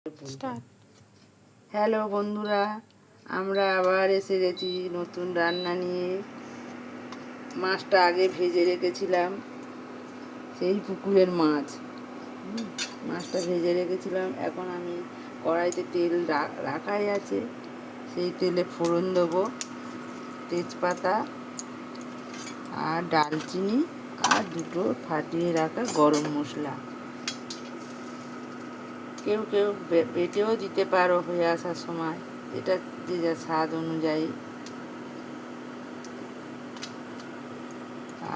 Start. Hello বন্ধুরা, আমরা আবার এসে গেছি নতুন রান্না নিয়ে। মাছটা আগে ভেজে রেখেছিলাম, সেই পুকুরের মাছ। মাছটা ভেজে রেখেছিলাম। এখন আমি কড়াইতে তেল রাখাই আছে, সেই তেলে ফোড়ন দেবো, তেজপাতা আর ডালচিনি আর দুটো ফাটিয়ে রাখা গরম মশলা। কেউ কেউ বেটেও দিতে পারো হয়ে আসার সময়, এটা যে যা স্বাদ অনুযায়ী।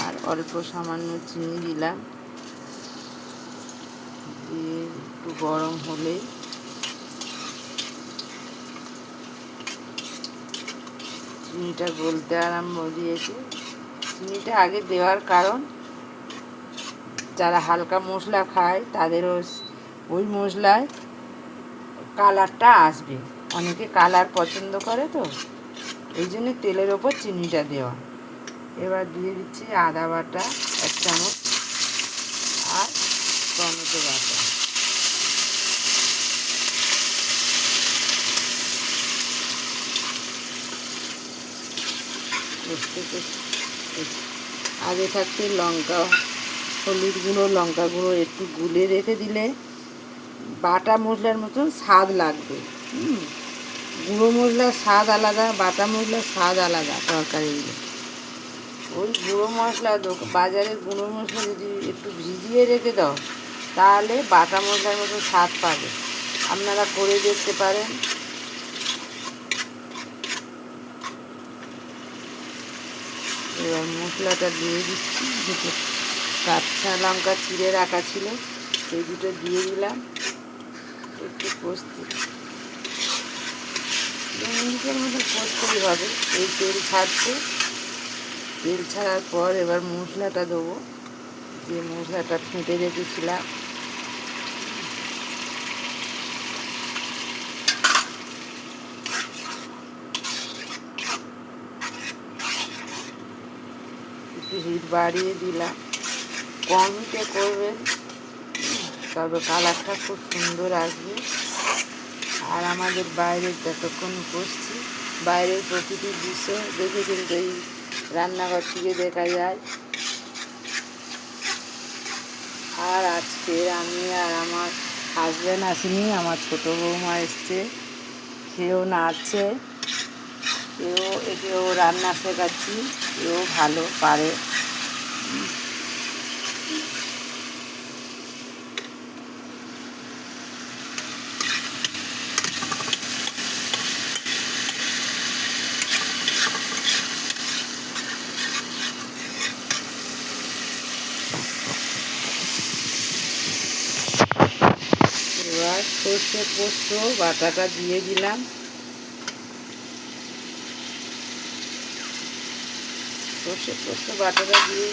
আর অল্প সামান্য চিনি দিলাম, দিয়ে একটু গরম হলে চিনিটা গলতে আরম্ভ দিয়েছে। চিনিটা আগে দেওয়ার কারণ, যারা হালকা মশলা খায় তাদেরও ওই মশলায় কালারটা আসবে। অনেকে কালার পছন্দ করে, তো এই জন্য তেলের ওপর চিনিটা দেওয়া। এবার দিয়ে দিচ্ছি আদা বাটা 1 চামচ আর টমেটো বাটা। আগে থাকতে লঙ্কা, হলুদ গুঁড়ো, লঙ্কা গুঁড়ো একটু গুলে রেখে দিলে বাটা মশলার মতন স্বাদ লাগবে। গুঁড়ো মশলার স্বাদ আলাদা, বাটা মশলার স্বাদ আলাদা তরকারিগুলো। ওই গুঁড়ো মশলা, বাজারের গুঁড়ো মশলা যদি একটু ভিজিয়ে রেখে দাও, তাহলে বাটা মশলার মতো স্বাদ পাবে। আপনারা করে দেখতে পারেন। এবার মশলাটা দিয়ে দিচ্ছি। দুটো কাঁচা লঙ্কা চিড়ে রাখা ছিল, সেই দুটো দিয়ে দিলাম। একটু কষতে 2 মিনিটের মতো কষতেই হবে। এই তেল ছাড়ছে, তেল ছাড়ার পর এবার মশলাটা দেবো, যে মশলাটা ফেটে রেখেছিলাম। একটু হিট বাড়িয়ে দিলাম, কম হিটে করবেন, তবে কালারটা খুব সুন্দর আসবে। আর আমাদের বাইরের যতক্ষণ কষছি, বাইরের প্রকৃতির দৃশ্য দেখে কিন্তু এই রান্নাঘর থেকে দেখা যায়। আর আজকে আমি আর আমার হাজব্যান্ড আসেনি, আমার ছোটো বৌমা এসছে। সেও নাচছে, একেও রান্না শেখাচ্ছি, এও ভালো পারে। এবার সর্ষে পোস্ত বাটাটা দিয়ে দিলাম। সর্ষে পোস্ত বাটাটা দিয়ে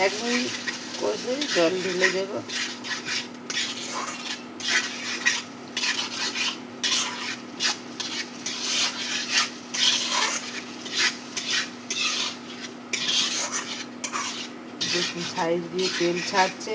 1 মিনিট কষে জল ঢেলে দেব। দেখুন সাইড দিয়ে তেল ছাড়ছে।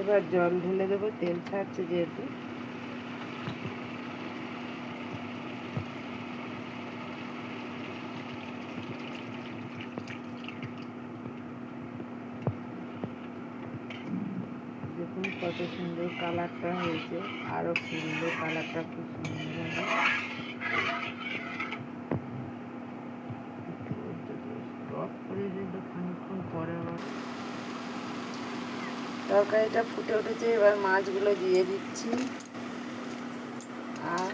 এবার জল ঢেলে দেবো, তেল ছাড়ছে যেহেতু। দেখুন কত সুন্দর কালারটা হয়েছে, আরও সুন্দর কালারটা, খুব সুন্দর হবে। টক করে দিলে খানিকক্ষণ পরে তরকারিটা ফুটে উঠেছে। এবার মাছগুলো দিয়ে দিচ্ছি, আর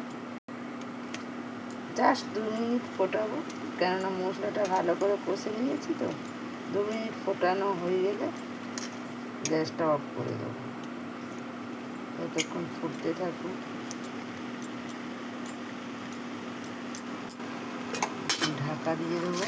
জাস্ট 2 মিনিট ফোটাবো, কেননা মশলাটা ভালো করে কষে নিয়েছি তো। 2 মিনিট ফোটানো হয়ে গেলে গ্যাসটা অফ করে দেবো। ততক্ষণ ফুটতে থাকুক। ঢাকা দিয়ে দেবো।